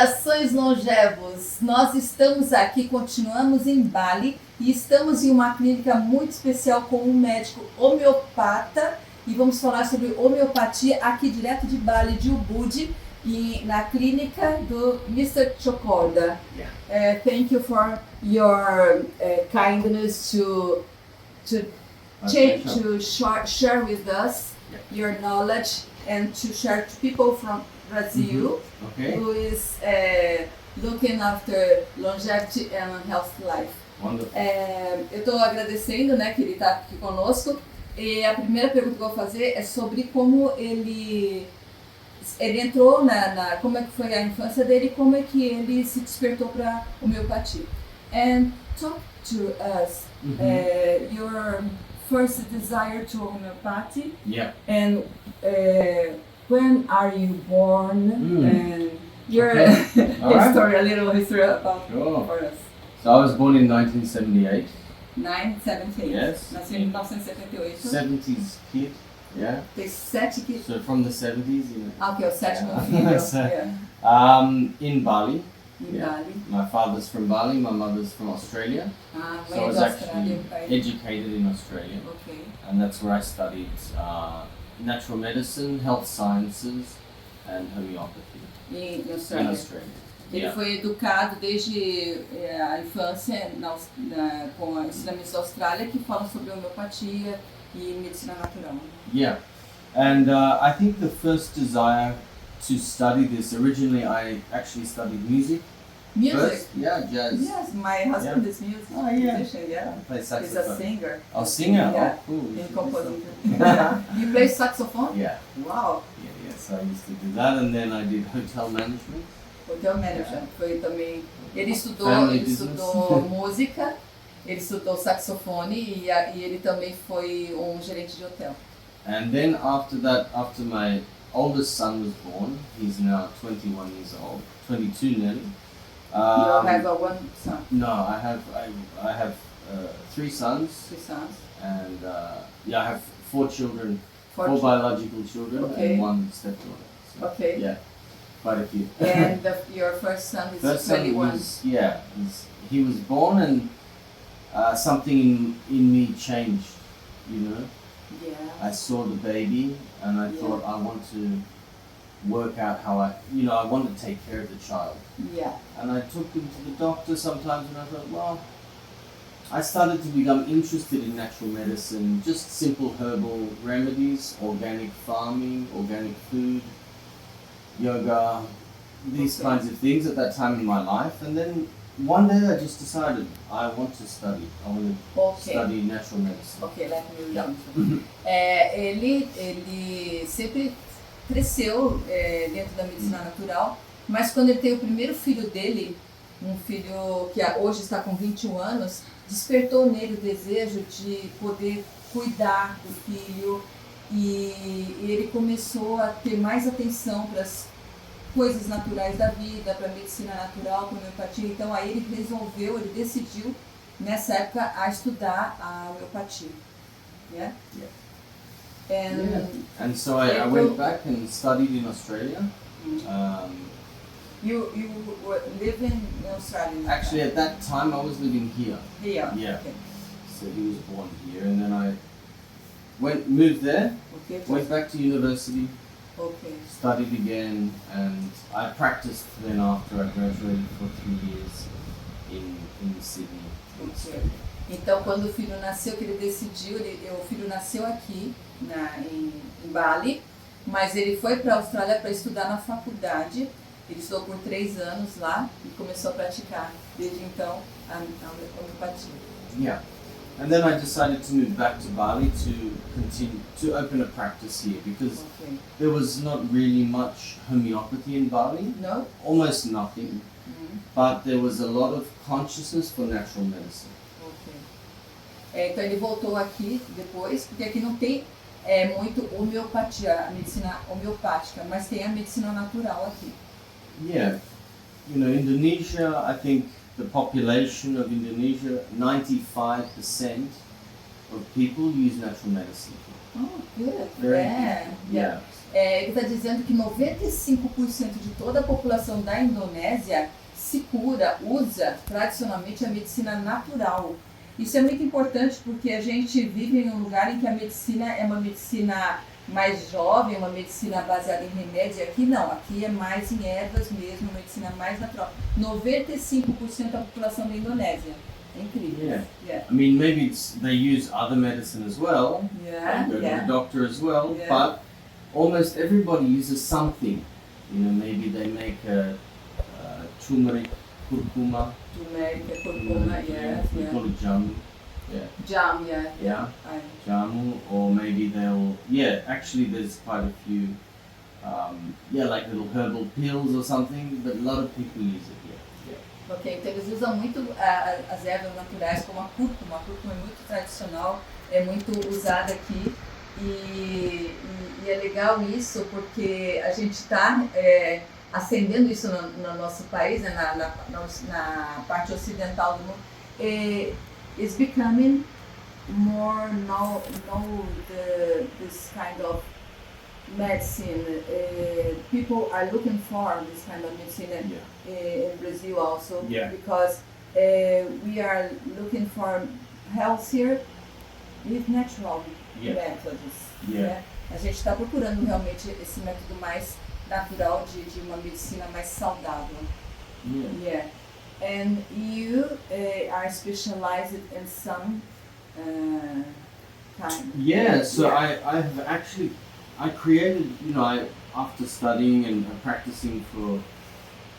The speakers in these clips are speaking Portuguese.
Corações longevos, nós estamos aqui, continuamos em Bali e estamos em uma clínica muito especial com um médico homeopata e vamos falar sobre homeopatia aqui direto de Bali, de Ubud, e na clínica do Mr. Tjok. Thank you for your kindness to share with us your knowledge and to share to people from Brazil, who is looking after longevity and health life. Wonderful. Eu estou agradecendo, né, que ele está aqui conosco. E a primeira pergunta que eu vou fazer é sobre como ele entrou como é que foi a infância dele, como é que ele se despertou para homeopatia. And talk to us your first desire to homeopathy. Yeah. And when are you born? And your story, a little history about for us. So I was born in 1978. 1978. Yes. Nasceu em 1978. 70s kid. Yeah. Tem 7 que... So from the 70s, you know. Ok, o sétimo filho. So, Yeah. in Bali. Em Bali. My father's from Bali, my mother's from Australia. So I was actually educated in Australia. Okay. And that's where I studied natural medicine, health sciences, and homeopathy. Em In Austrália. Australia. Ele foi educado desde a infância com ensinamentos da Austrália que falam sobre homeopatia e medicina natural. Yeah. And I think the first desire to study this, originally I actually studied music. Music? First, yeah, jazz. Yes, my husband is music. Oh, yeah. Musician, yeah. I play He's saxophone. a singer. Oh, singer? Yeah. Oh, cool. And compositor. You play saxophone? Yeah. Wow. Yeah, so I used to do that, and then I did hotel management. Hotel management. Foi também. Ele estudou música, ele estudou saxofone e ele também foi um gerente de hotel. And then after that, after my oldest son was born, he's now 21 years old, 22 nearly. You have one son? No, I have 3 sons. 3 sons. And I have 4 children, 4 children. biological children, Okay. and 1 stepdaughter. So, Okay. Yeah, quite a few. And your first son is First son 21. he was born, and something in me changed. You know, Yeah. I saw the baby, and I thought I want to work out how I want to take care of the child. Yeah. And I took him to the doctor sometimes, and I thought, well, I started to become interested in natural medicine, just simple herbal remedies, organic farming, organic food, yoga, these kinds of things at that time in my life. And then one day I just decided I want to study. I want to study natural medicine. Ok, let me read. Ele sempre cresceu dentro da medicina natural, mas quando ele tem o primeiro filho dele, um filho que hoje está com 21 anos, despertou nele o desejo de poder cuidar do filho e ele começou a ter mais atenção para as coisas naturais da vida, para a medicina natural, para a homeopatia. Então aí ele decidiu nessa época a estudar a homeopatia. Yeah? And so I went back and studied in Australia. You live in Australia? Actually, at that time I was living here. Here? Yeah. Okay. So he was born here, and then I moved there, Okay. went back to university, Okay. studied again, and I practiced then after I graduated for 3 years in Sydney, in Australia. Então, quando o filho nasceu, que ele decidiu, o filho nasceu aqui em Bali, mas ele foi para a Austrália para estudar na faculdade. Ele estudou por 3 anos lá e começou a praticar desde então a homeopatia. Yeah, and then I decided to move back to Bali to open a practice here because there was not really much homeopathy in Bali. No? Almost nothing. But there was a lot of consciousness for natural medicine. Então ele voltou aqui depois, porque aqui não tem muito homeopatia, a medicina homeopática, mas tem a medicina natural aqui. Yeah, Indonesia, I think the population of Indonesia, 95% of people use natural medicine. Oh, good. Very Yeah. Ele está dizendo que 95% de toda a população da Indonésia se cura, usa tradicionalmente a medicina natural. Isso é muito importante porque a gente vive em um lugar em que a medicina é uma medicina mais jovem, uma medicina baseada em remédio. Aqui não, aqui é mais em ervas mesmo, uma medicina mais natural. 95% da população da Indonésia. É incrível. Yeah. I mean, maybe they use other medicine as well. Yeah. Go to the doctor as well. Yeah. But almost everybody uses something. You know, maybe they make a turmeric, curcuma. Turmeric, curcuma, yes. We call it jamu. Yeah. Jam, Yeah. Jamu, or maybe they'll. Yeah, actually, there's quite a few. Like little herbal pills or something. But a lot of people use it. Ok, então eles usam muito as ervas naturais como a cúrcuma. A cúrcuma é muito tradicional, é muito usada aqui e é legal isso porque a gente está acendendo isso no nosso país, né, na parte ocidental do mundo. It's becoming more know this kind of medicine. People are looking for this kind of medicine in Brazil also because we are looking for healthier with natural methods. A gente está procurando realmente esse método mais natural de uma medicina mais saudável. And you are specialized in some kind. So I have actually. I created, after studying and practicing for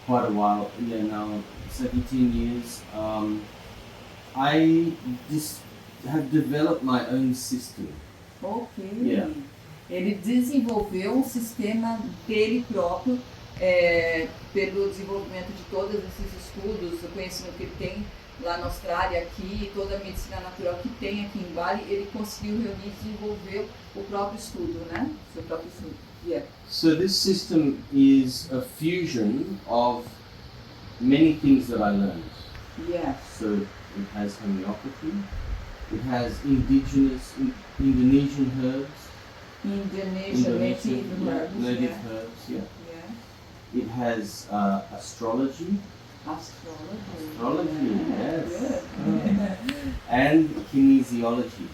quite a while, now 17 years, I just have developed my own system. Ok. Ele desenvolveu sistema dele próprio pelo desenvolvimento de todos esses estudos, o conhecimento que ele tem lá na Austrália, aqui, toda a medicina natural que tem aqui em Bali, ele conseguiu reunir e desenvolver o próprio estudo, né? Seu próprio estudo. So this system is a fusion of many things that I learned. So it has homeopathy, it has indigenous Indonesian herbs. Native herbs. It has astrology. Astrology, yes. And kinesiology.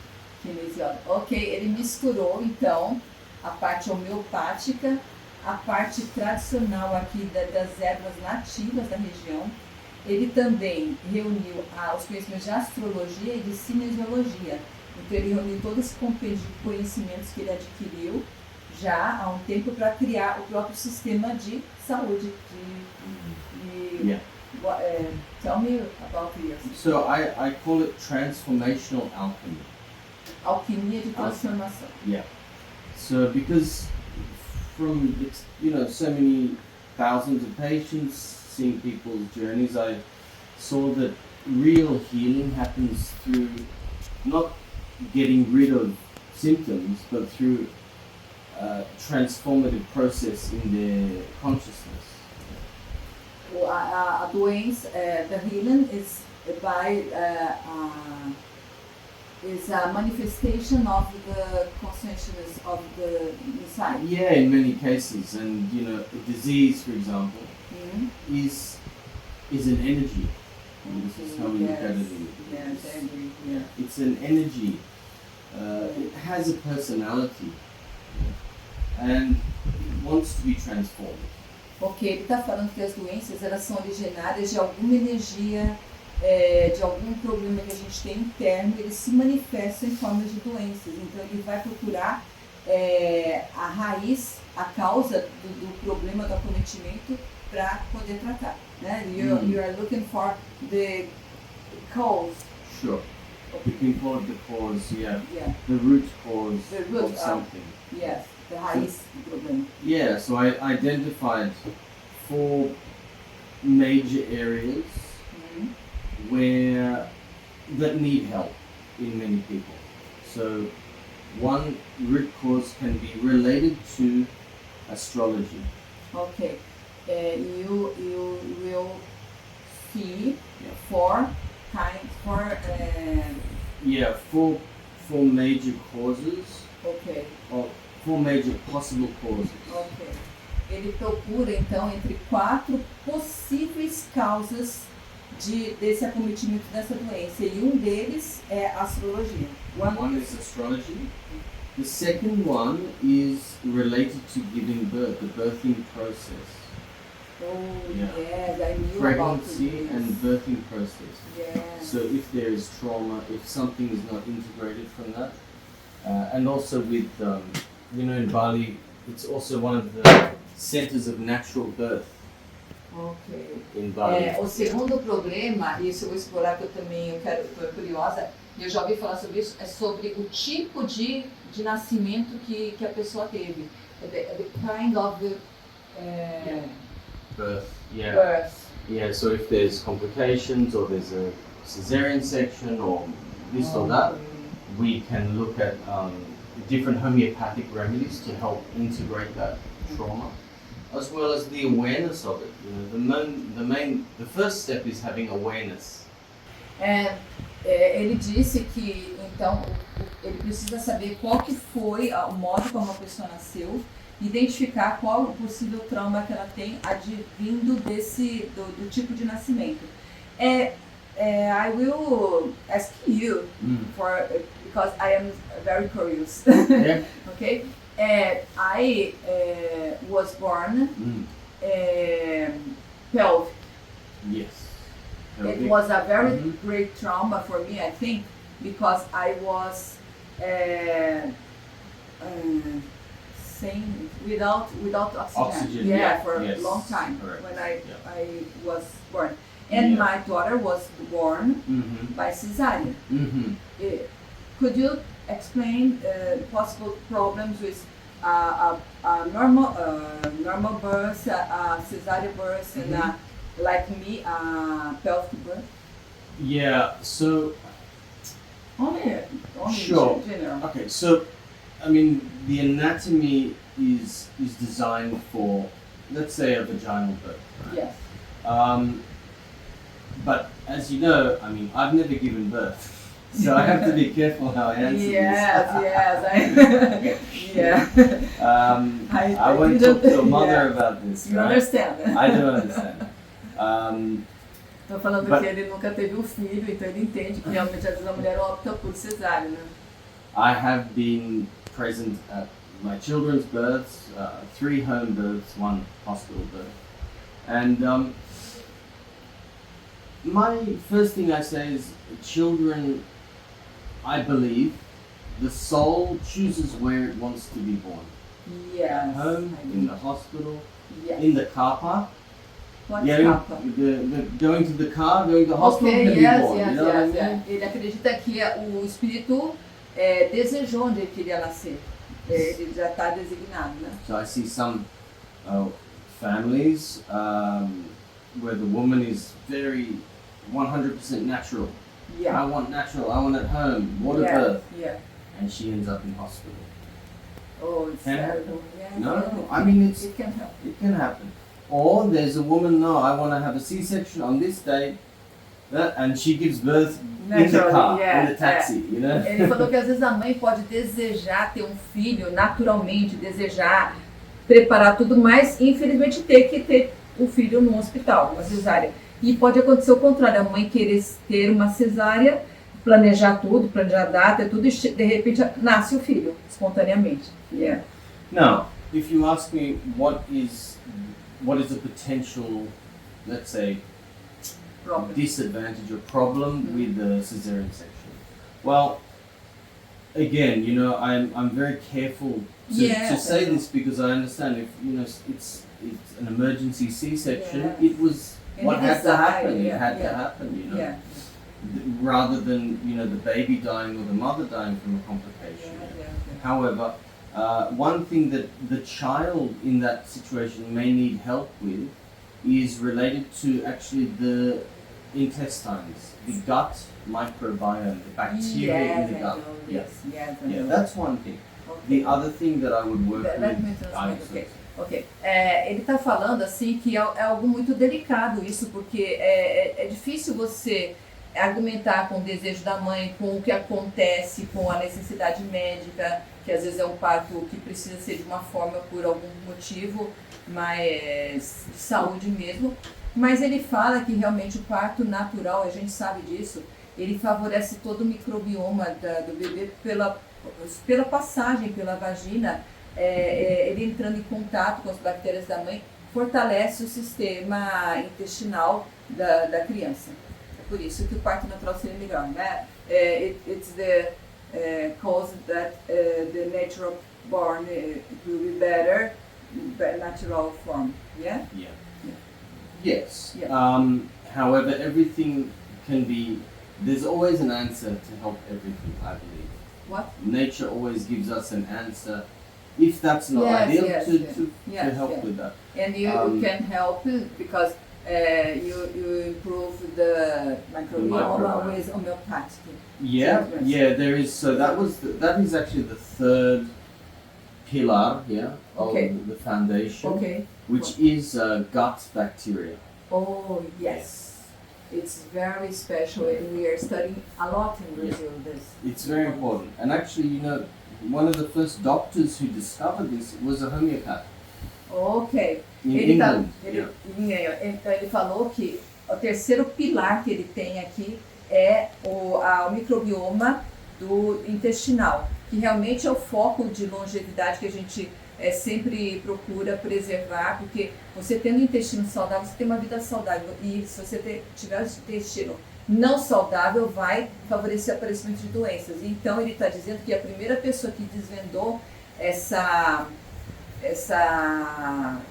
Ok, ele misturou então a parte homeopática, a parte tradicional aqui das ervas nativas da região. Ele também reuniu os conhecimentos de astrologia e de cinesiologia. Então ele reuniu todo esse compêndio de conhecimentos que ele adquiriu já há um tempo para criar o próprio sistema de saúde. Tell me about this. So I call it transformational alchemy. Alquimia de transformação. So because from so many thousands of patients, seeing people's journeys, I saw that real healing happens through not getting rid of symptoms, but through a transformative process in their consciousness. A doença, the healing is by is a manifestation of the consciousness of the inside. In many cases, and a disease, for example, is an energy. This is how we look at it. It's an energy. It has a personality, and it wants to be transformed. Ok, ele está falando que as doenças elas são originárias de alguma energia, de algum problema que a gente tem interno, ele se manifesta em forma de doenças. Então ele vai procurar a raiz, a causa do problema do acometimento para poder tratar. Né? You are looking for the cause. Sure. You can call it the cause, the root cause of something. Yes. The raiz do problema. So I identified 4 major areas that need help in many people. So one root cause can be related to astrology. Okay. You will see 4 4 major causes. Okay. 4 major possible causes. Ok. Ele procura, então, entre 4 possíveis causas desse acometimento dessa doença. E um deles é a astrologia. One is astrology. The second one is related to giving birth, the birthing process. Oh, Yeah. yes, I knew Pregnancy about this. and birthing process. Yes. So if there is trauma, if something is not integrated from that, and also with, in Bali, it's also one of the centers of natural birth Ok. in Bali. O segundo problema, isso eu vou explorar que eu também estou curiosa, e eu já ouvi falar sobre isso, é sobre o tipo de nascimento que a pessoa teve. The kind of Birth, yeah. birth. Yeah, so if there's complications or there's a cesarean section or this or that, we can look at different homeopathic remedies to help integrate that trauma, as well as the awareness of it. You know, the first step is having awareness. Ele disse que, então, ele precisa saber qual que foi o modo como a pessoa nasceu, identificar qual o possível trauma que ela tem advindo do tipo de nascimento. I will ask you because I am very curious. Yeah. Okay, I was born pelvic. Yes. It was a very great trauma for me, I think, because I was without oxygen. Yeah, for a long time. Correct. When I was born. And my daughter was born by cesarean. Could you explain possible problems with a normal birth, a cesarean birth, and like me, pelvic birth? Yeah, so Only sure. in general. Okay, so I mean the anatomy is designed for, let's say, a vaginal birth. Right? Yes. But as you know, I mean, I've never given birth, so I have to be careful how I answer this. I won't talk to a mother about this. You right? understand? I do understand. Estou falando que ele nunca teve um filho, então ele entende que realmente às vezes a mulher opta por cesárea, né? I have been present at my children's births, 3 home births, 1 hospital birth, and my first thing I say is, children, I believe, the soul chooses where it wants to be born. Yes. At home, in the hospital, Yes. in the car park. What's kappa? Going to the car, going to the hospital to be born. You know what I mean? Ele acredita que o espírito desejou onde ele queria nascer. Ele já está designado, né? So I see some families where the woman is very 100% natural. Yeah. I want natural, I want at home, water birth. Yeah. And she ends up in hospital. Oh, it's Can terrible. happen. Yeah, No, I mean it can happen. it can happen. Or there's a woman, no, I want to have a C-section on this day, and she gives birth in the car, in the taxi, you know? Ele falou que às vezes a mãe pode desejar ter um filho, naturalmente, desejar preparar tudo, mas infelizmente ter que ter o filho no hospital, uma cesárea. E pode acontecer o contrário, a mãe querer ter uma cesárea, planejar tudo, planejar a data, tudo, e de repente nasce o filho, espontaneamente. Yeah. Now, if you ask me what is a potential, let's say, disadvantage or problem with the cesarean section? Well, again, you know, I'm very careful to say this because I understand if, you know, it's an emergency C-section, it was what had to happen. It had to happen, you know. Yeah. Rather than, you know, the baby dying or the mother dying from a complication. However, one thing that the child in that situation may need help with is related to actually the intestines, the gut microbiome, the bacteria in the gut. Yeah, that's one thing. Okay. The other thing that I would work with. Ok. Ele está falando assim que é algo muito delicado isso, porque é difícil você argumentar com o desejo da mãe, com o que acontece, com a necessidade médica, que às vezes é um parto que precisa ser de uma forma por algum motivo, mas de saúde mesmo. Mas ele fala que realmente o parto natural, a gente sabe disso, ele favorece todo o microbioma do bebê pela passagem pela vagina, ele entrando em contato com as bactérias da mãe, fortalece o sistema intestinal da criança. É por isso que o parto natural seria melhor, né? It's the cause that the natural born will be better, natural form, yeah? Yeah. Yes. Yeah. However, everything can be. There's always an answer to help everything, I believe. What? Nature always gives us an answer. If that's not ideal, to help with that. And you can help because you improve the microbiome with homeopathic. Yeah, there is. So that is actually the third pillar, of the foundation, which is gut bacteria. Oh yes, it's very special, and we are studying a lot in Brazil. This. It's very important, and actually, one of the first doctors who discovered this was a homeopath. Ok. In England. Então ele falou que o terceiro pilar que ele tem aqui é o microbioma do intestinal, que realmente é o foco de longevidade que a gente sempre procura preservar, porque você tendo um intestino saudável, você tem uma vida saudável, e se você tiver um intestino não saudável, vai favorecer o aparecimento de doenças. Então ele está dizendo que a primeira pessoa que desvendou essa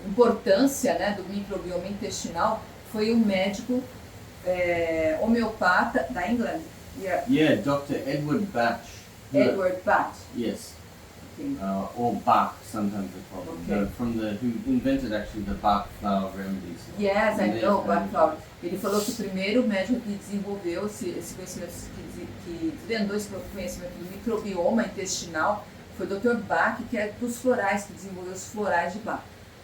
importância, né, do microbioma intestinal foi um médico homeopata da Inglaterra. Yeah, Dr. Edward Bach. Edward Bach. Yes. Okay. Or Bach, sometimes they call it. Okay. Who invented actually the Bach flower remedies. Yes, I know Bach flower. Ele falou que o primeiro médico que desenvolveu esse conhecimento, que desvendou esse conhecimento do microbioma intestinal, foi o Dr. Bach, que é dos florais, que desenvolveu os florais de Bach.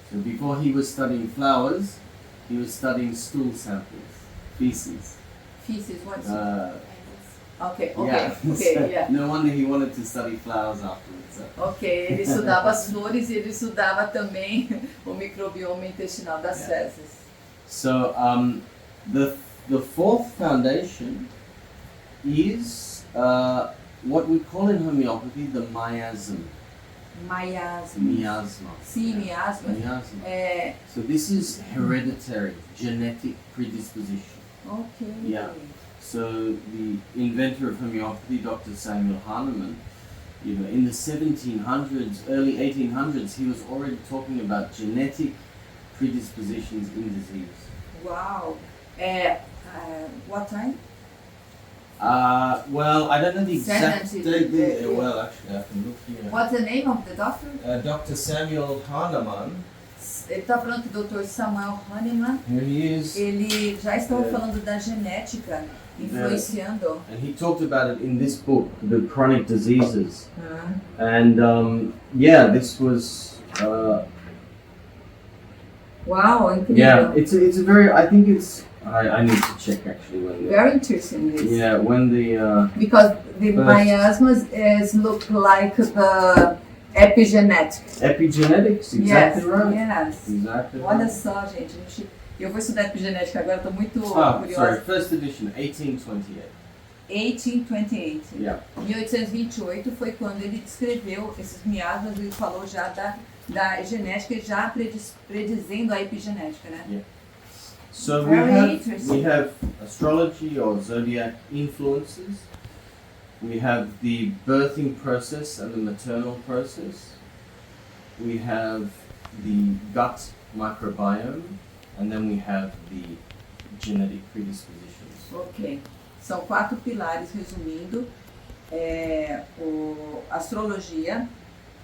So before he was studying flowers, he was studying stool samples, feces. Feces, what's Okay. Yeah. No wonder he wanted to study flowers afterwards. Ok, ele estudava as flores e ele estudava também o microbioma intestinal das fezes. So the fourth foundation is what we call in homeopathy the miasm. Miasma. Sim, miasma. So this is hereditary, genetic predisposition. Ok. Yeah. So the inventor of homeopathy, Dr. Samuel Hahnemann, in the 1700s, early 1800s, he was already talking about genetic predispositions in disease. Wow. What time? Well, I don't know the exact date. Well, actually, I can look here. What's the name of the doctor? Dr. Samuel Hahnemann. Ele está falando que o Dr. Samuel Hahnemann, ele já estava falando da genética influenciando. And he talked about it in this book, The Chronic Diseases. And this was. Wow, incrível. Yeah, it's a very. I think it's. I need to check actually when. Very interesting this. Yeah, when the. Because the miasmas look like the epigenetics. Epigenetics, exactly right. Yes. Exactly. Olha só, gente. Eu vou estudar epigenética agora, estou muito curiosa. Sorry, first edition, 1828. 1828. Yeah. 1828 foi quando ele descreveu esses miasmas, ele falou já da genética, já predizendo a epigenética, né? Yeah. So we have astrology or zodiac influences. We have the birthing process and the maternal process. We have the gut microbiome, and then we have the genetic predispositions. Ok. São 4 pilares, resumindo. A astrologia,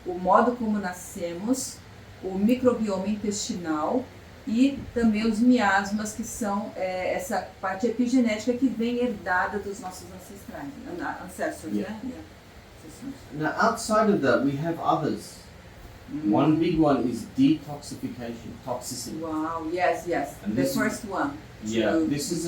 o modo como nascemos, o microbioma intestinal e também os miasmas, que são essa parte epigenética que vem herdada dos nossos ancestrais, ancestors, né? Yeah. Now, outside of that, we have others. One big one is detoxification, toxicity. Wow, yes. And the first one. Yeah, this is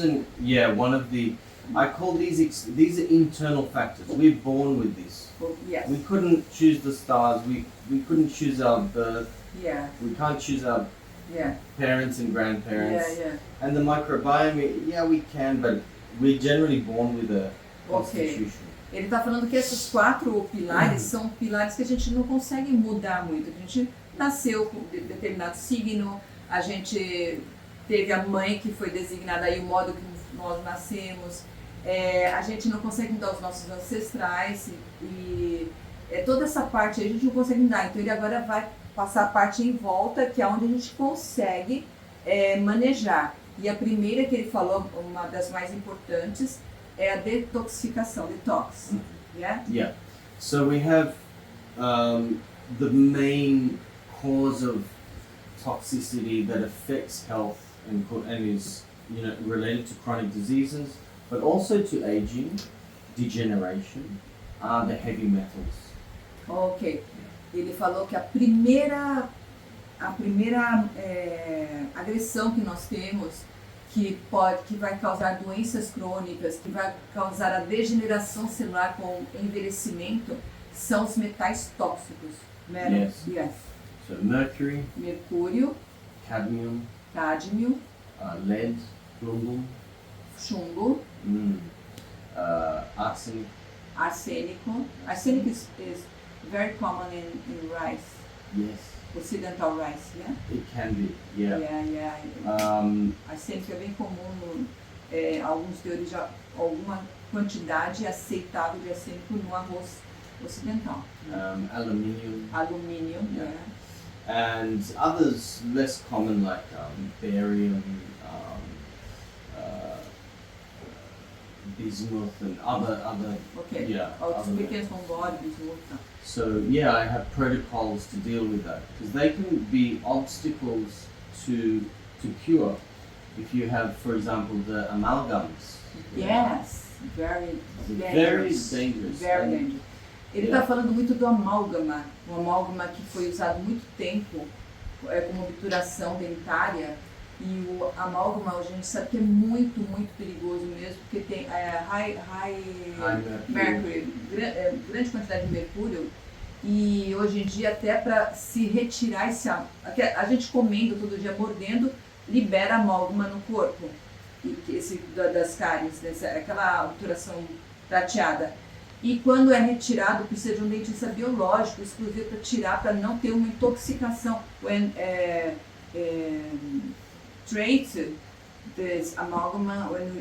one of the I call these are internal factors. We're born with this. Yes. We couldn't choose the stars. We couldn't choose our birth. Yeah. We can't choose our Yeah. parents and grandparents. Yeah. And the microbiome, yeah, we can, but we're generally born with a Okay. constitution. Ele está falando que esses 4 pilares são pilares que a gente não consegue mudar muito. A gente nasceu com determinado signo, a gente teve a mãe que foi designada aí, o modo que nós nascemos, a gente não consegue mudar os nossos ancestrais e toda essa parte aí a gente não consegue mudar. Então ele agora vai passar a parte em volta, que é onde a gente consegue manejar. E a primeira que ele falou, uma das mais importantes, é a detoxificação, detox. Yeah? Yeah. So we have the main cause of toxicity that affects health and is related to chronic diseases, but also to aging, degeneration, are the heavy metals. Ok. Ele falou que a primeira agressão que nós temos que vai causar doenças crônicas, que vai causar a degeneração celular com envelhecimento, são os metais tóxicos. Yes. So mercury, mercúrio, cadmium, lead, chumbo, arsenic. Arsenic is very common in rice. Yes. Occidental rice, yeah? It can be, yeah. Arsênico é bem comum, alguns de origem, alguma quantidade aceitável de arsênico no arroz ocidental. Aluminium. Yeah. And others less common like barium, bismuth and other. Okay. Yeah. Pequenos com bode, bismuth. So yeah, I have protocols to deal with that because they can be obstacles to cure. If you have, for example, the amalgams. Yes, very dangerous. Very dangerous. Ele está falando muito do amálgama, um amálgama que foi usado muito tempo como obturação dentária. E o amálgama a gente sabe que é muito, muito perigoso mesmo, porque tem high mercury, grande quantidade de mercúrio, e hoje em dia até para se retirar a gente comendo todo dia, mordendo, libera amálgama no corpo, das cáries, aquela obturação prateada. E quando é retirado, precisa de um dentista biológico exclusivo para tirar, para não ter uma intoxicação. Treat this amalgam when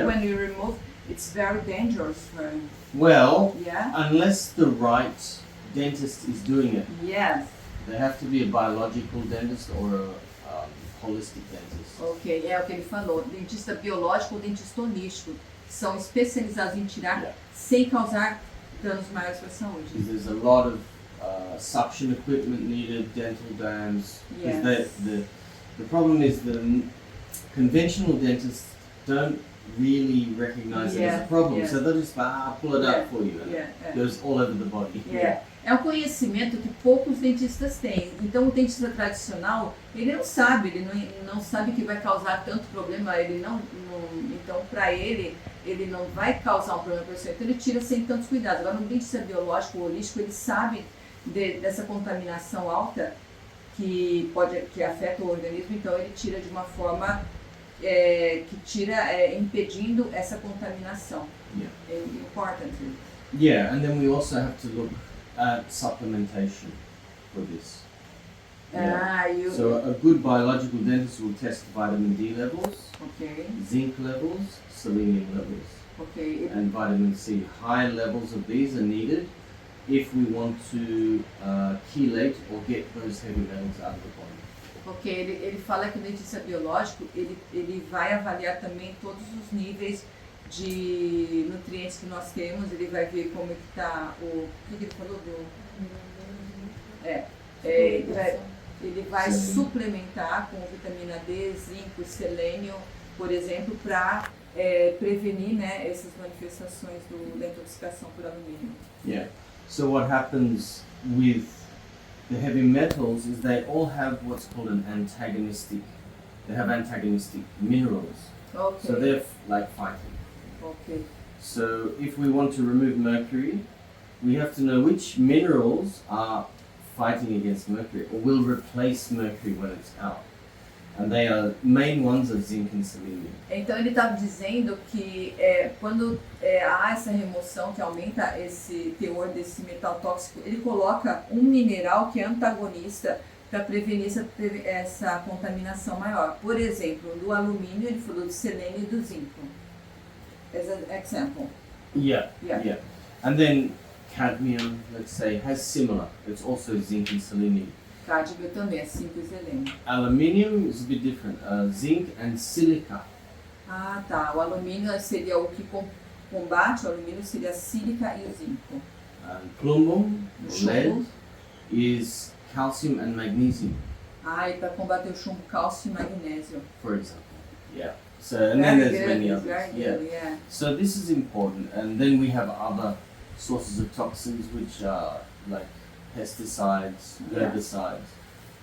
when you remove, it's very dangerous. Well, yeah? Unless the right dentist is doing it. Yes. They have to be a biological dentist or a holistic dentist. Ok, é o que ele falou. Dentista biológico ou dentista holístico são especializados em tirar sem causar danos maiores para a saúde. There's a lot of suction equipment needed, dental dams. Yes. The problem is the conventional dentists don't really recognize it as a problem, so they'll just pull it out for you and it goes all over the body. É um conhecimento que poucos dentistas têm. Então o dentista tradicional, ele não sabe, não sabe que vai causar tanto problema, então para ele não vai causar um problema para você, então ele tira sem tantos cuidados. Agora no dentista biológico ou holístico, ele sabe dessa contaminação alta que afeta o organismo, então ele tira de uma forma impedindo essa contaminação. É importante. Yeah, and then we also have to look at supplementation for this. So a good biological dentist will test vitamin D levels, zinc levels, selenium levels, and vitamin C. High levels of these are needed if we want to chelate or get those heavy metals out of the body. Ok, ele fala que o dentista biológico, ele vai avaliar também todos os níveis de nutrientes que nós temos, ele vai ver como é que está o que ele falou ele vai suplementar com vitamina D, zinco, selênio, por exemplo, para prevenir, né, essas manifestações da intoxicação por alumínio. Yeah. So what happens with the heavy metals is they all have what's called an antagonistic they have antagonistic minerals. Ok. So they're like fighting. Ok. So if we want to remove mercury, we have to know which minerals are fighting against mercury or will replace mercury when it's out. And they are main ones are zinc and selenium. Então ele está dizendo que quando há essa remoção que aumenta esse teor desse metal tóxico, ele coloca um mineral que é antagonista para prevenir essa contaminação maior. Por exemplo, do alumínio ele falou do selênio e do zinco. As an example. Yeah. Yeah. And then cadmium, let's say, has similar. It's also zinc and selenium. Cádmio também é 5 e selênio. Aluminium is a bit different. Zinc and silica. Ah, tá. O alumínio seria o que combate, o alumínio seria a sílica e o zinco. And plumbum, O lead, chumbo. is calcium and magnesium, Ah, e para combater o chumbo, cálcio e magnésio. for example. Yeah. So and then there's many others. Very Yeah. good, yeah. So this is important, and then we have other sources of toxins which are like pesticides, Yeah. herbicides.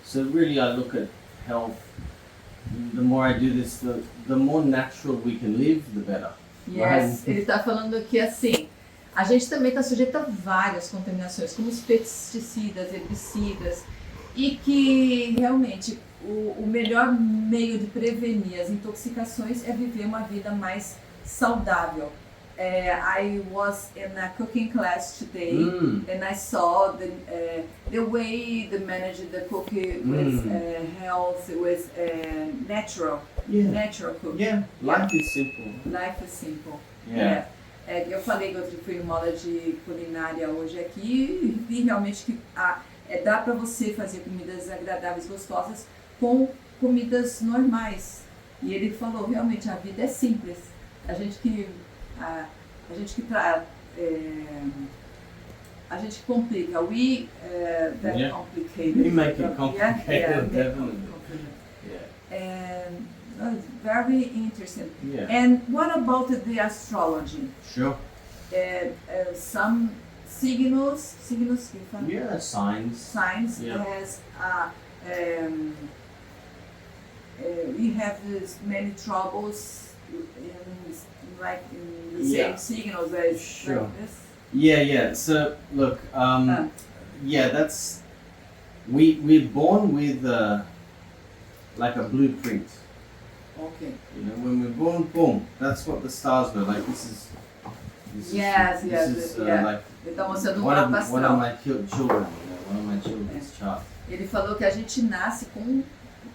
So really, I look at health. The more I do this, the more natural we can live, the better. Yes, ele está falando que assim, a gente também está sujeito a várias contaminações, como os pesticidas, herbicidas, e que realmente o melhor meio de prevenir as intoxicações é viver uma vida mais saudável. I was in a cooking class today, and I saw the way they manage the cooking with health, with natural cooking. Yeah. Life is simple. Life is simple. Yeah. Eu falei que eu fui numa aula de culinária hoje aqui e vi realmente que dá para você fazer comidas agradáveis, gostosas, com comidas normais. E ele falou, realmente, a vida é simples. A gente complica. We complicate. We make it complicated, Yeah, definitely. And very interesting. Yeah. And what about the astrology? Sure. Some signos Yeah, signs. signs Yeah. has we have many troubles in the Yeah. same signals as Sure. like this. Yeah. So look, that's we're born with like a blueprint. Okay. You know, when we're born, boom, that's what the stars were like. This is Yes, yeah. like Ele está mostrando um one mapa of astral. my children. One of my children's chart. Ele falou que a gente nasce com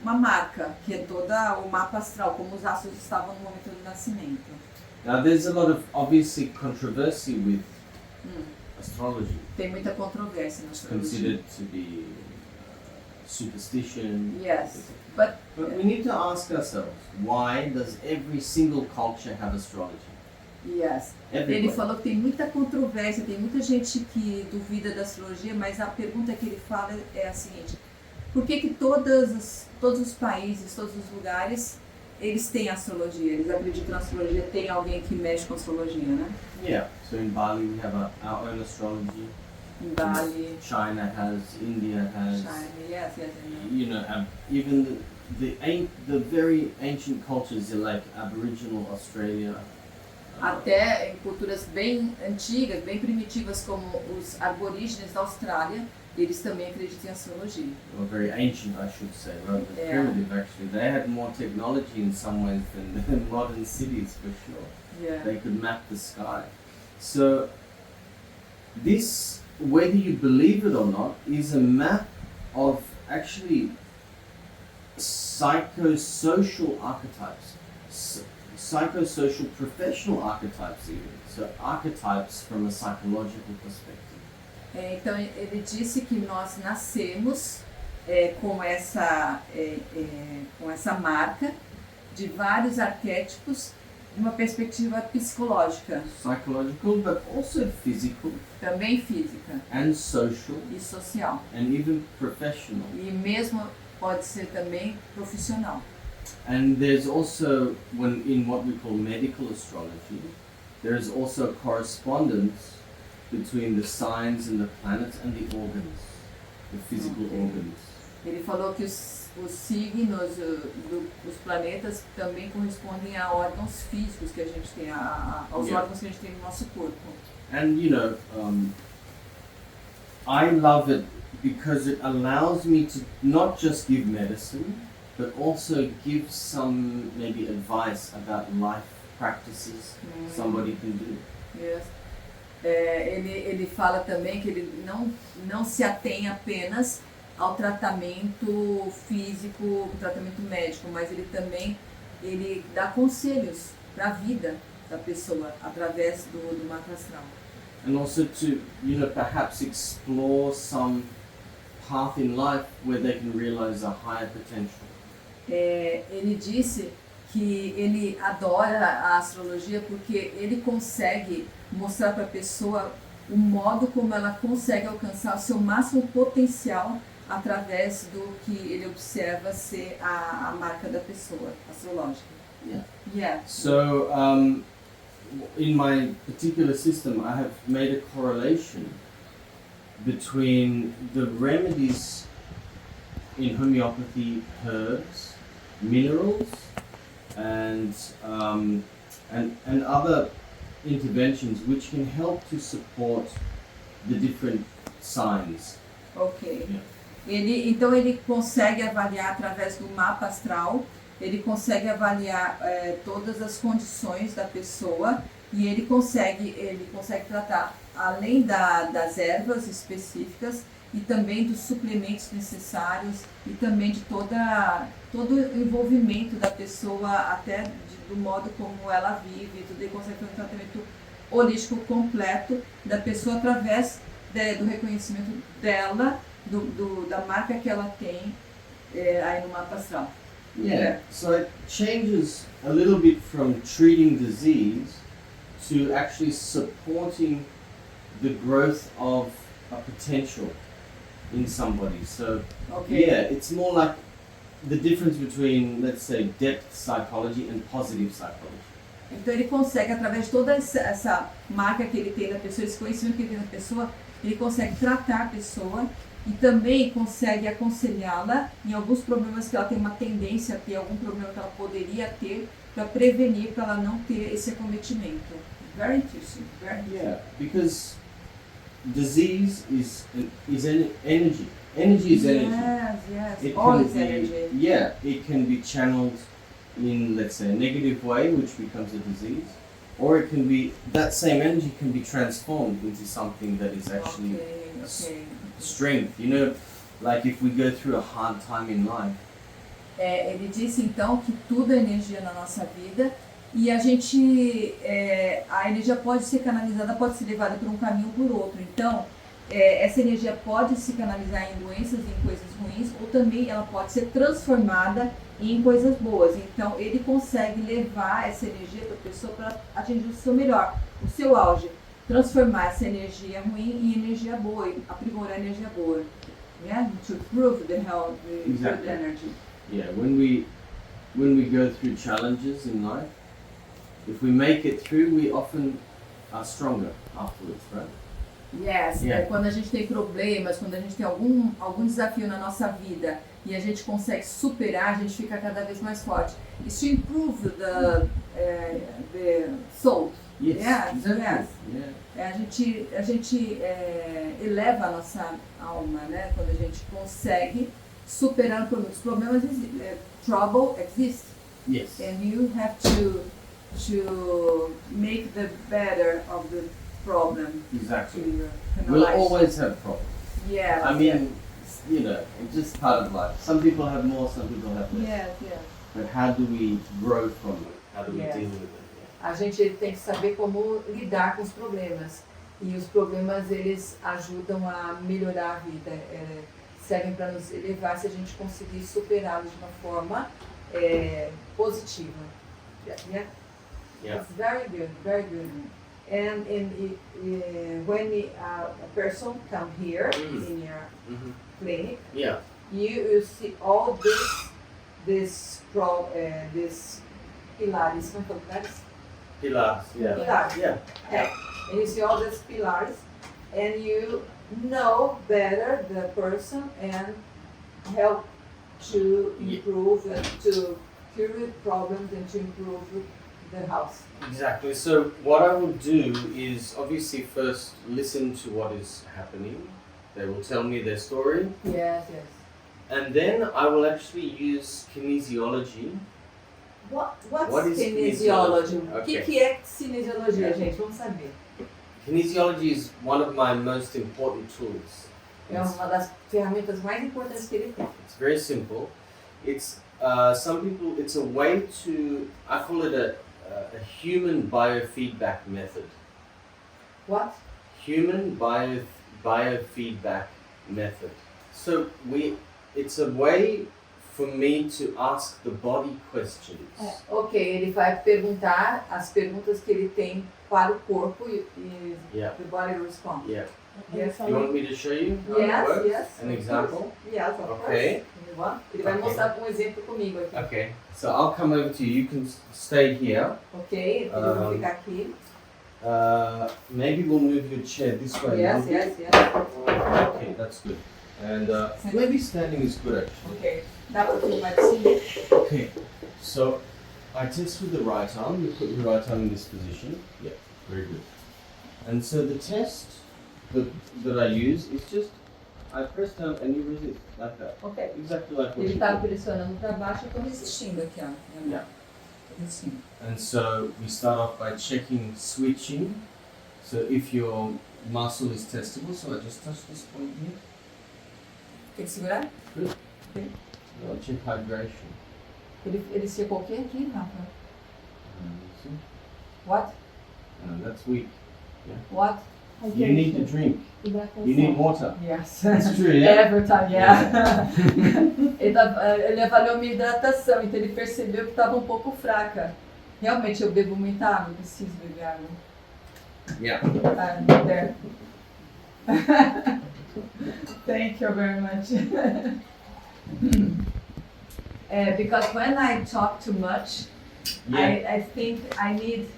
uma marca, que é toda o mapa astral, como os astros estavam no momento do nascimento. Now, there's a lot of obviously controversy with astrology. Tem muita controvérsia na It's astrologia. considered to be superstition. Yes, but But we need to ask ourselves, why does every single culture have astrology? yes. Ele Everybody. falou que tem muita controvérsia, tem muita gente que duvida da astrologia, mas a pergunta que ele fala é a seguinte: por que todos os países, todos os lugares, eles têm astrologia? Eles acreditam na astrologia, tem alguém que mexe com astrologia, né? Yeah. So in Bali we have our own astrology. Em Bali, China has, India has. China, yes, I know. You know, even the very ancient cultures like Aboriginal Australia. Até em culturas bem antigas, bem primitivas, como os aborígenes da Austrália, eles também acreditam em astrologia. Or very ancient, I should say, rather than Yeah. primitive. Actually, they had more technology in some ways than modern cities, for sure. Yeah. They could map the sky. So this, whether you believe it or not, is a map of actually psychosocial archetypes, psychosocial professional archetypes even. So archetypes from a psychological perspective. Então ele disse que nós nascemos com essa marca de vários arquétipos de uma perspectiva psicológica, Psychological, but also physical também física and social e social, and even professional. e mesmo pode ser também profissional. And there's also, in what we call medical astrology, there is also a correspondence between the signs and the planets and the organs, the physical Okay. organs. Ele falou que os signos dos planetas também correspondem a órgãos físicos que a gente tem, aos órgãos que a gente tem no nosso corpo. And I love it because it allows me to not just give medicine, but also give some maybe advice about life practices somebody can do. Yes. Ele fala também que ele não se atém apenas ao tratamento físico, tratamento médico, mas ele também dá conselhos para a vida da pessoa através do mapa astral. And also to, perhaps explore some path in life where they can realize a higher potential. Ele disse que ele adora a astrologia porque ele consegue mostrar para a pessoa o modo como ela consegue alcançar o seu máximo potencial através do que ele observa ser a marca da pessoa astrológica. Yeah. So, in my particular system, I have made a correlation between the remedies in homeopathy, herbs, minerals, and other interventions which can help to support the different signs. Ok. Então ele consegue avaliar através do mapa astral, ele consegue avaliar todas as condições da pessoa e ele consegue tratar além das ervas específicas e também dos suplementos necessários e também de todo o envolvimento da pessoa, até do modo como ela vive, tudo. Ele consegue fazer um tratamento holístico completo da pessoa através do reconhecimento dela, da marca que ela tem aí no mapa astral. Yeah, so it changes a little bit from treating disease to actually supporting the growth of a potential in somebody. So, it's more like the difference between, let's say, depth psychology and positive psychology. Então ele consegue, através de toda essa marca que ele tem da pessoa, esse conhecimento que ele tem da pessoa, ele consegue tratar a pessoa e também consegue aconselhá-la em alguns problemas que ela tem uma tendência a ter, algum problema que ela poderia ter, para prevenir, para ela não ter esse acometimento. Very interesting. Yeah, because disease is energy. Energy is energy. Yes. All is energy. Yeah, it can be channeled in, let's say, a negative way, which becomes a disease, or it can be, that same energy can be transformed into something that is actually strength. Like if we go through a hard time in life. Ele disse então que tudo é energia na nossa vida e a energia pode ser canalizada, pode ser levada por um caminho ou por outro. Então, essa energia pode se canalizar em doenças, em coisas ruins, ou também ela pode ser transformada em coisas boas. Então, ele consegue levar essa energia para a pessoa para atingir o seu melhor, o seu auge, transformar essa energia ruim em energia boa, e aprimorar a energia boa. Yeah, to improve the health, the good energy. Yeah, when we go through challenges in life, if we make it through, we often are stronger afterwards, right? Yes, quando a gente tem problemas, quando a gente tem algum desafio na nossa vida e a gente consegue superar, a gente fica cada vez mais forte. It's to improve the soul. Yes, exactly. Yes. Yeah. A gente eleva a nossa alma, né? Quando a gente consegue superar os problemas. Trouble exists. Yes. And you have to make the better of the problem. Exactly. We'll always have problems. Yeah. I mean, it's just part of life. Some people have more, some people have less. Yeah. But how do we grow from it? How do we deal with it? A gente tem que saber como lidar com os problemas. E os problemas, eles ajudam a melhorar a vida. Servem para nos elevar se a gente conseguir superá-los de uma forma positiva. Yeah. It's very good, very good. And when a person come here in your clinic, you see all this pilares. Pillars, Pillars. And you see all these pillars, and you know better the person and help to improve, to cure problems and to improve the house. Exactly. So what I will do is obviously first listen to what is happening. They will tell me their story. Yes, yes. And then I will actually use kinesiology. What's is kinesiology? kinesiology? O que é kinesiologia, gente? Vamos saber. Kinesiology is one of my most important tools. É uma das ferramentas mais importantes que ele tem. It's very simple. It's some people. It's a way to. I call it a human biofeedback method. What? Human biofeedback method. So it's a way for me to ask the body questions. Ok, ele vai perguntar as perguntas que ele tem para o corpo e the body responds. Yeah. Yes. You want me to show you how it works? Yes. An example? Yes, of Okay. course. Ele vai mostrar um exemplo comigo aqui. Okay. So I'll come over to you. You can stay here. Ok, eles vão ficar aqui. Maybe we'll move your chair this way. Yes. Okay, that's good. And maybe standing is good actually. Ok, dá para filmar de cima. Okay, so I test with the right arm. You put your right arm in this position. Yeah, very good. And so the test that I use is just, I press down and you resist, like that. Ok. Exactly like what Ele you está did. pressionando para baixo e estou resistindo aqui, ó. Yeah. Resistindo. And so we start off by checking switching. So if your muscle is testable, so I just touch this point here. Tem que segurar? Good. Okay. I'll check hydration. Ele secou o quê aqui, Rafa? See? What? That's weak. What? You need to drink. You need water. Yes. That's true, yeah? Every time, yeah. Ele avaliou minha hidratação, então ele percebeu que estava um pouco fraca. Realmente, eu bebo muita água, eu preciso beber água. Yeah. There. Thank you very much. Because when I talk too much, I think I need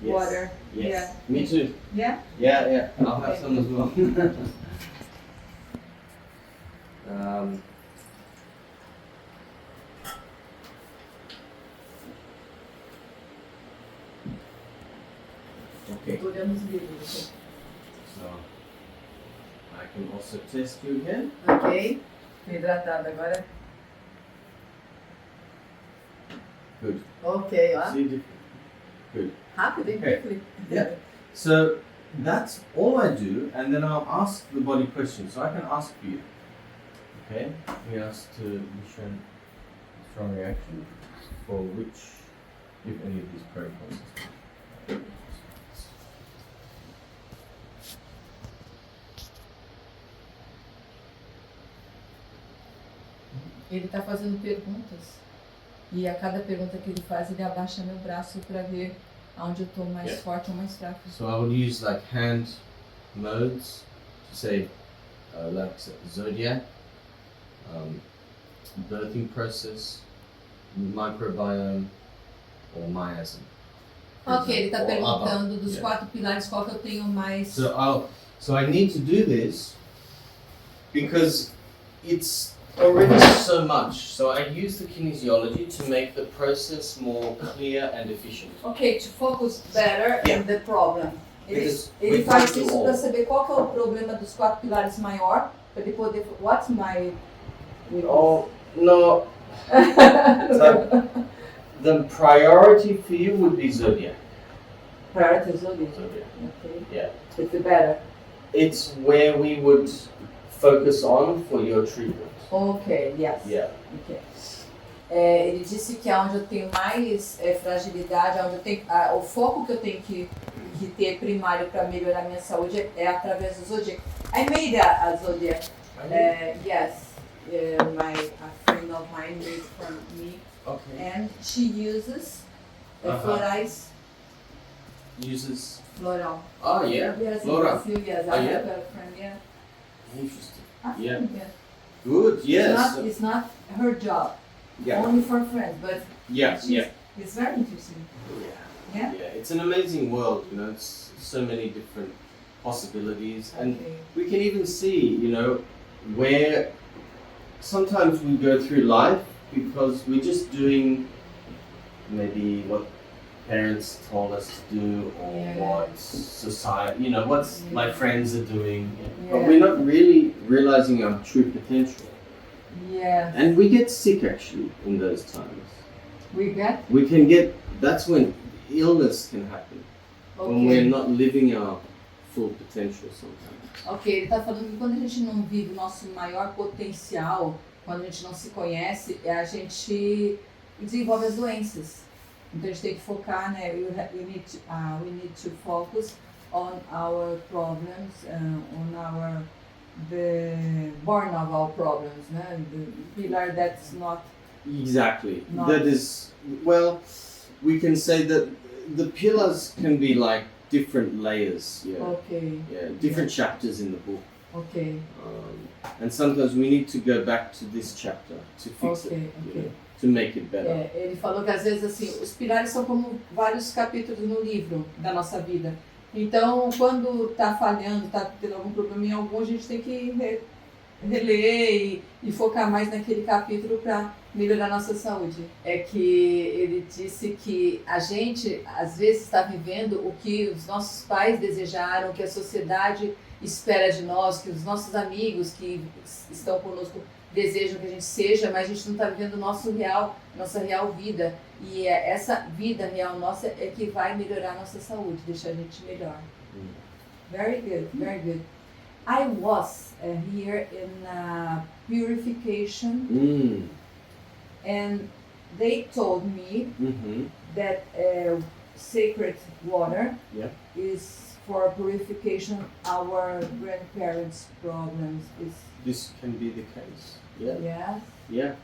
water. Yes. Yeah. Me too. Yeah? Yeah. I'll have some as well. Okay. Olhamos os livros. So I can also test you again. Ok. Tô hidratada agora. Good. Ok, ó. See different. Good. Rápido, hein? Okay. Quickly. Yeah. So that's all I do, and then I'll ask the body questions. So I can ask you. Okay. We ask to be shown strong reaction for which, if any of these protocols. Ele está fazendo perguntas e a cada pergunta que ele faz, ele abaixa meu braço para ver onde eu estou mais forte ou mais fraco. So I would use like hand modes to say, like zodiac, birthing process, microbiome, or miasm. Ok, ele está Or perguntando other. dos 4 pilares qual que eu tenho mais. So I need to do this because it's already so much. So I use the kinesiology to make the process more clear and efficient. Ok, to focus better in the problem. Ele faz isso para saber qual que é o problema dos 4 pilares maior, para ele poder. What's my. Oh no. So, the priority for you would be zodiac. Priority zodiac. Zodiac. Okay. Yeah. It's better. It's where we would focus on for your treatment. Ok, yes. Yeah. Okay. Ele disse que é onde eu tenho mais fragilidade, onde eu tenho, o foco que eu tenho que ter primário para melhorar minha saúde é através do zodiac. I made a zodiac. Yes. A friend of mine made for me. Okay. And she uses florais. Uses. Floral. Oh yeah. Yes, Flora. Yes, Oh, I yeah? have a friend, yeah. Interesting. Yeah. Good. Yes. It's not her job. Yeah. Only for friends, but Yeah. it's very interesting. Yeah? Yeah. It's an amazing world. You know, it's so many different possibilities, and Okay. we can even see, you know, where sometimes we go through life because we're just doing maybe what parents told us to do, or what society, what my friends are doing, but we're not really realizing our true potential. Yeah. And we get sick actually in those times. We can get, that's when illness can happen. Okay. When we're not living our full potential sometimes. Ok, ele está falando que quando a gente não vive o nosso maior potencial, quando a gente não se conhece, a gente desenvolve as doenças. Então a gente tem que focar, né? We need to focus on our problems, the born of our problems, né? The pillar that's not. Exactly. That is, well, we can say that the pillars can be like different layers. Yeah. Okay. Yeah, different chapters in the book. Okay. And sometimes we need to go back to this chapter to fix it. Okay. To make it better. Ele falou que às vezes assim, os pilares são como vários capítulos no livro da nossa vida. Então, quando está falhando, está tendo algum problema em algum, a gente tem que reler e focar mais naquele capítulo para melhorar a nossa saúde. É que ele disse que a gente, às vezes, está vivendo o que os nossos pais desejaram, o que a sociedade espera de nós, que os nossos amigos que estão conosco desejam que a gente seja, mas a gente não está vivendo nossa real vida. E essa vida real nossa é que vai melhorar a nossa saúde, deixar a gente melhor. Very good, very good. I was here in purification, and they told me that sacred water is for purification our grandparents' problems. This can be the case. Yeah. Yes.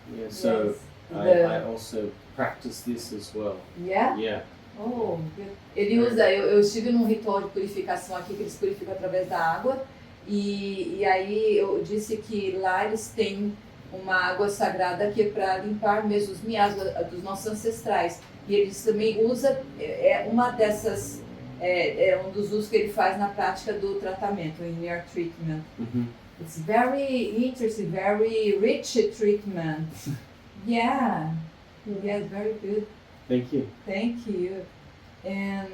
Yeah. So Yes. I also practice this as well. Yeah? Yeah. Oh, good. Ele usa, eu estive num ritual de purificação aqui, que eles purificam através da água, e aí eu disse que lá eles têm uma água sagrada que é para limpar mesmo os miasmas dos nossos ancestrais. E eles também usam, uma dessas, um dos usos que ele faz na prática do tratamento, in your treatment. It's very interesting, very rich treatment. Yeah. Yes, very good. Thank you. Thank you. And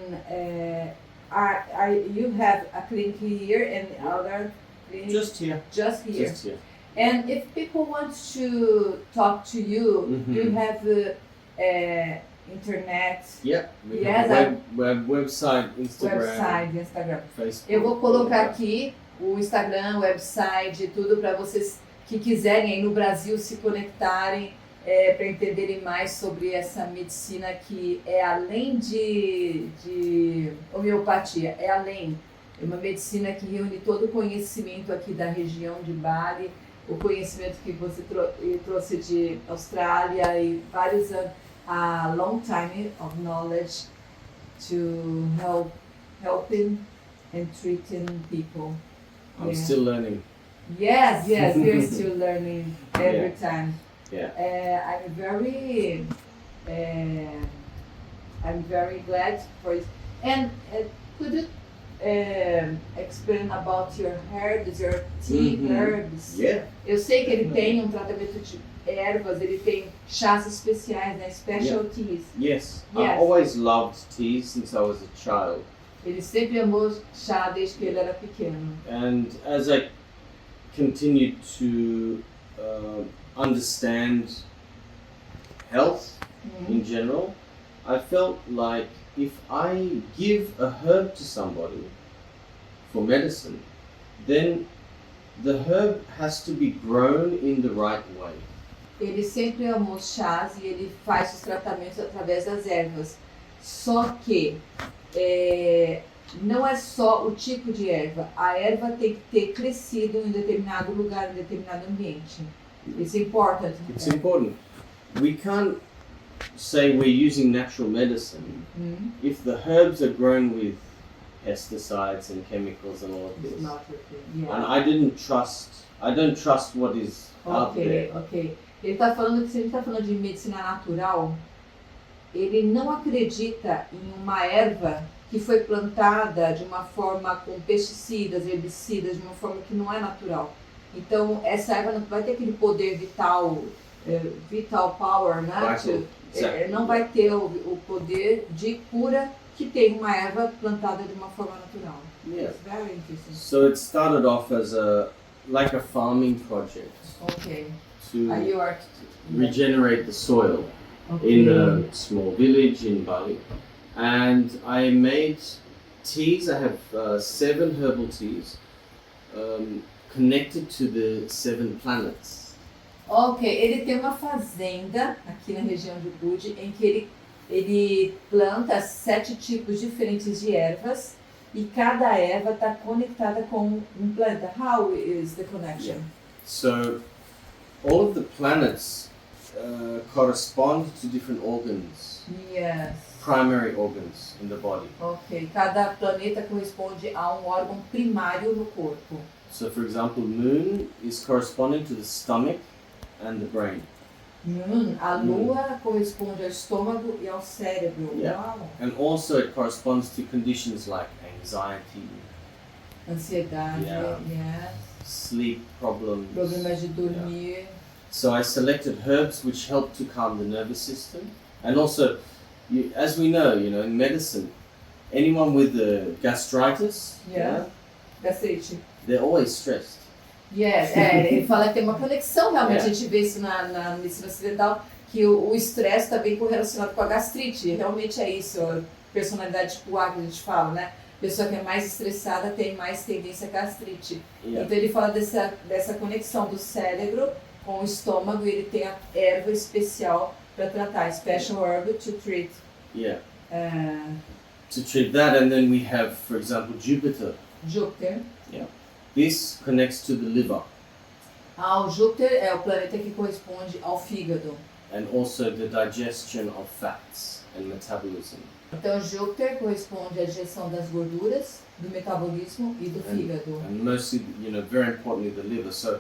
you have a clinic here and other clinics? Just here. Just here. Just here. And if people want to talk to you, you have internet. Yeah. We Yes, have website, Instagram. Facebook. Eu vou colocar aqui o Instagram, o website, tudo para vocês que quiserem aí no Brasil se conectarem, para entenderem mais sobre essa medicina que é além de homeopatia, é além. É uma medicina que reúne todo o conhecimento aqui da região de Bali, o conhecimento que você trouxe de Austrália e vários anos, a long time of knowledge to helping and treating people. I'm still learning. Yes, we're still learning every time. Yeah. I'm very glad for it. And could you explain about your herbs, your tea herbs? Yeah. Eu sei que ele tem tratamento de ervas, ele tem chás especiais, né? Special teas. Yes. I always loved tea since I was a child. Ele sempre amou chá desde que ele era pequeno. And as I continued to understand health in general, I felt like if I give a herb to somebody for medicine, then the herb has to be grown in the right way. Ele sempre amou chás e ele faz os tratamentos através das ervas. Só que não é só o tipo de erva. A erva tem que ter crescido em determinado lugar, em determinado ambiente. It's important. It's important. We can't say we're using natural medicine if the herbs are grown with pesticides and chemicals and all of this. It's not okay. Yeah. And I don't trust what is out there. Ok. Ele está falando que se a gente está falando de medicina natural, ele não acredita em uma erva que foi plantada de uma forma com pesticidas, herbicidas, de uma forma que não é natural. Então, essa erva não vai ter aquele poder vital, vital power, né? Não vai ter o poder de cura que tem uma erva plantada de uma forma natural. Yeah. It's very interesting. So it started off as like a farming project Okay. to You are regenerate the soil okay. in a small village in Bali. And I made teas. I have 7 herbal teas connected to the 7 planets. Ok, ele tem uma fazenda aqui na região de Budi em que ele planta 7 tipos diferentes de ervas e cada erva está conectada com um planeta. How is the connection? Yeah. So all of the planets correspond to different organs. Yes. Primary organs in the body. Ok, cada planeta corresponde a um órgão primário no corpo. So for example, moon is corresponding to the stomach and the brain. A lua corresponde ao estômago e ao cérebro. Yeah. Wow. And also it corresponds to conditions like anxiety, Ansiedade, Yeah. yes. sleep problems. Problemas de dormir. Yeah. So I selected herbs which help to calm the nervous system. And also, as we know, in medicine, anyone with gastritis, Gastrite. they're always stressed. Yes, ele fala que tem uma conexão realmente, Yeah. a gente vê isso na medicina ocidental, que o estresse está bem correlacionado com a gastrite, realmente é isso, a personalidade tipo A que a gente fala, né? A pessoa que é mais estressada tem mais tendência à gastrite. Yeah. Então ele fala dessa conexão do cérebro com o estômago e ele tem a erva especial para tratar, special herb to treat. Yeah. To treat that, and then we have, for example, Jupiter. Júpiter. Yeah. This connects to the liver. O Júpiter é o planeta que corresponde ao fígado. And also the digestion of fats and metabolism. Então Júpiter corresponde à digestão das gorduras, do metabolismo e do fígado. And mostly, very importantly, the liver. So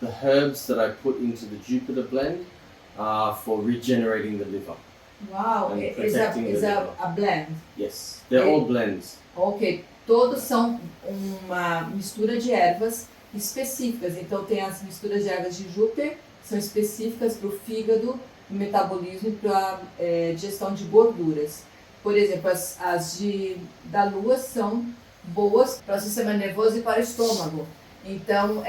the herbs that I put into the Jupiter blend are for regenerating the liver. Wow, And it's protecting the liver. a blend. Yes, they're all blends. Ok, todos são uma mistura de ervas específicas. Então tem as misturas de ervas de Júpiter, que são específicas para o fígado, o metabolismo e para a digestão de gorduras. Por exemplo, as da Lua são boas para o sistema nervoso e para o estômago. Então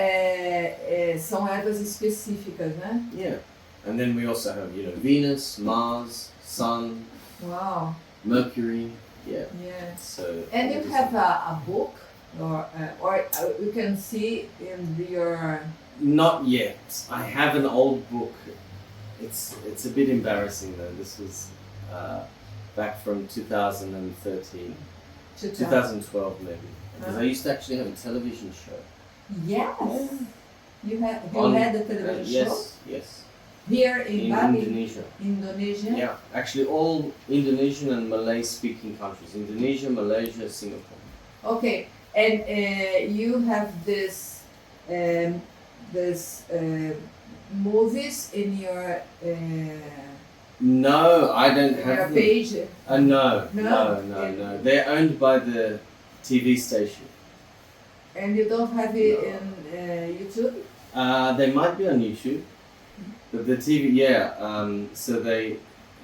são ervas específicas, né? Yeah, and then we also have Venus, Mars, Sun, Wow. Mercury. Yeah. Yeah. So. And you have a book, or you can see in your. Not yet. I have an old book. It's a bit embarrassing though. This was back from 2013, 2012 maybe. Because I used to actually have a television show. Yes. You had a television show? Yes. Here in Bali? Indonesia. Indonesia? Yeah, actually all Indonesian and Malay speaking countries. Indonesia, Malaysia, Singapore. Okay, and you have this movies in your No, I don't your have them. page? No. No? They're owned by the TV station. And you don't have it in YouTube? They might be on YouTube, but the TV, so they're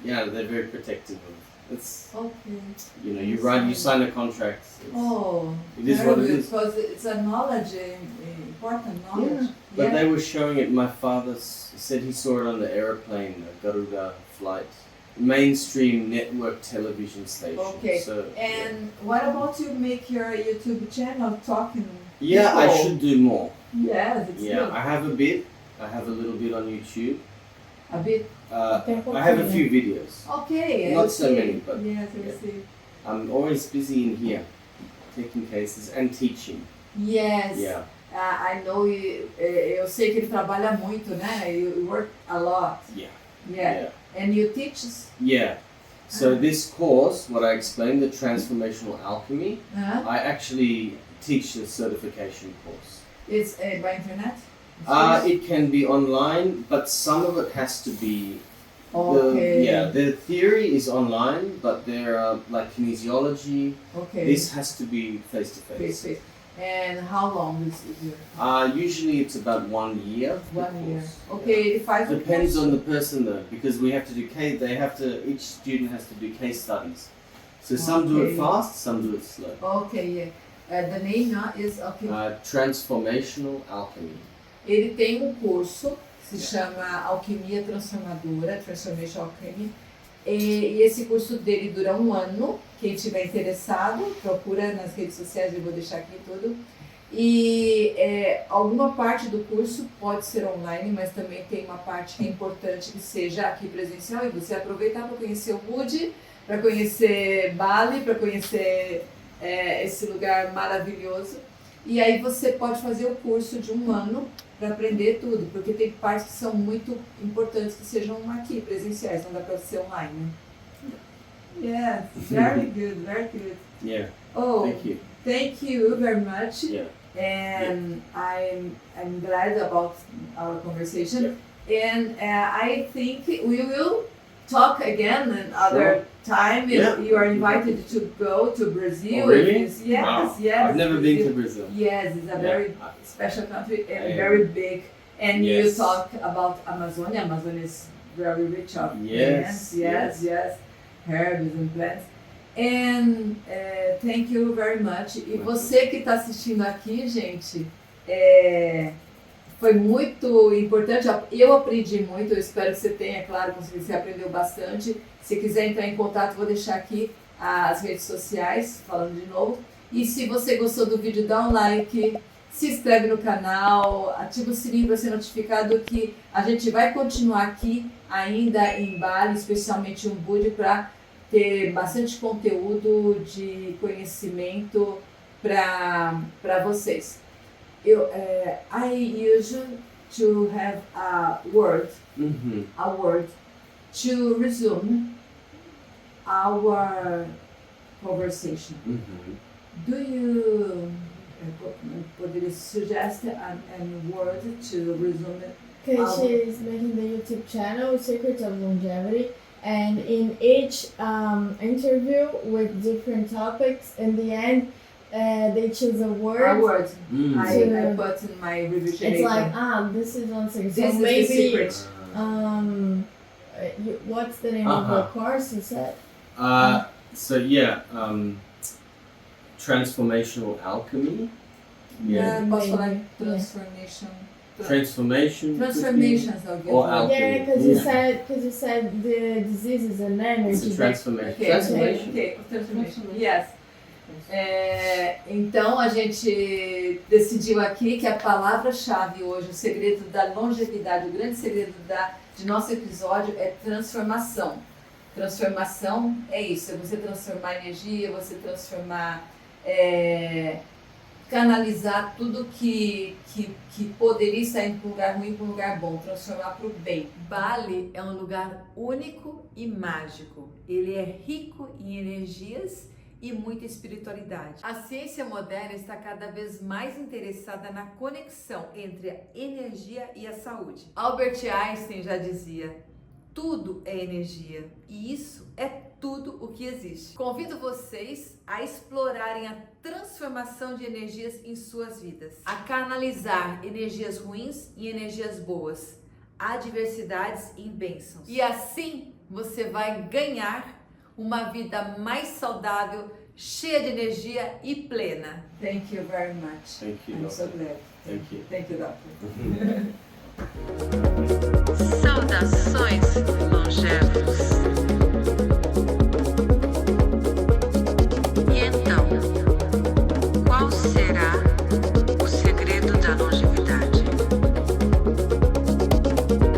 very protective of it. It's okay. you sign a contract. It is very what it good, is. because it's a knowledge, important knowledge. But they were showing it. My father said he saw it on the aeroplane, a Garuda flight, mainstream network television station. Okay. So, and what about you make your YouTube channel talking? Yeah, people? I should do more. Yes, it's good. I have a bit. I have a little bit on YouTube. A bit. I have a few videos. Okay. Not so many, but yes, I see. I'm always busy in here, taking cases and teaching. Yes. Yeah. I know eu sei que ele trabalha muito, né? You work a lot. Yeah. And you teach? Yeah. So this course, what I explained, the transformational alchemy, I actually teach the certification course. It's by internet? It can be online, but some of it has to be. Okay. The theory is online, but there are like kinesiology. Okay. This has to be face to face. Face. And how long is your Usually it's about 1 year. 1 year? Okay, ele faz Depends on the person though, because we have to do each student has to do case studies. So some do it fast, some do it slow. Okay, yeah. The name is Transformational Alchemy. Ele tem curso que se chama Alquimia Transformadora, Transformation Alchemy. E esse curso dele dura 1 ano. Quem tiver interessado, procura nas redes sociais, eu vou deixar aqui tudo. E alguma parte do curso pode ser online, mas também tem uma parte que é importante que seja aqui presencial e você aproveitar para conhecer o Budi, para conhecer Bali, para conhecer esse lugar maravilhoso. E aí você pode fazer o curso de 1 ano para aprender tudo, porque tem partes que são muito importantes que sejam aqui presenciais, não dá para ser online. Yes, very good, very good. Yeah. Oh, Thank you. thank you very much. Yeah. And I'm glad about our conversation. Yeah. And I think we will talk again another time. Yeah. If you are invited to go to Brazil. Oh, really? Yes, Wow. yes. I've never been to Brazil. Yes, it's a very special country and Yeah. very big. And Yes. you talk about Amazonia. Amazonia is very rich of plants. Yes. Herbs and plants. And thank you very much. E você que está assistindo aqui, gente, foi muito importante. Eu aprendi muito, eu espero que você tenha, claro, você aprendeu bastante. Se quiser entrar em contato, vou deixar aqui as redes sociais, falando de novo. E se você gostou do vídeo, dá um like, se inscreve no canal, ativa o sininho para ser notificado que a gente vai continuar aqui ainda em Bali, especialmente em Budi, para ter bastante conteúdo de conhecimento para vocês. I usually to have a word to resume our conversation. Do you poderia suggest a word to resume it? Because she's making the YouTube channel Secrets of Longevity, and in each interview with different topics, in the end they choose a word. A word. I put in my revision. It's like this is one secret. This so is maybe the secret. What's the name of the course you said? Transformational Alchemy. Posso falar transformation? Transformations or alchemy. Yeah, because you said the disease is an energy. It's a transformation. Okay. Yes. Então a gente decidiu aqui que a palavra-chave hoje, o segredo da longevidade, o grande segredo de nosso episódio é transformação. Transformação é isso, é você transformar energia, você transformar, canalizar tudo que poderia estar indo para um lugar ruim para um lugar bom, transformar para o bem. Bali é um lugar único e mágico. Ele é rico em energias e muita espiritualidade. A ciência moderna está cada vez mais interessada na conexão entre a energia e a saúde. Albert Einstein já dizia: tudo é energia e isso é tudo o que existe. Convido vocês a explorarem a transformação de energias em suas vidas, a canalizar energias ruins em energias boas, adversidades em bênçãos. E assim você vai ganhar uma vida mais saudável, cheia de energia e plena. Thank you very much. Thank you, I'm so glad. Thank you. Thank you, doctor. Saudações, longevo.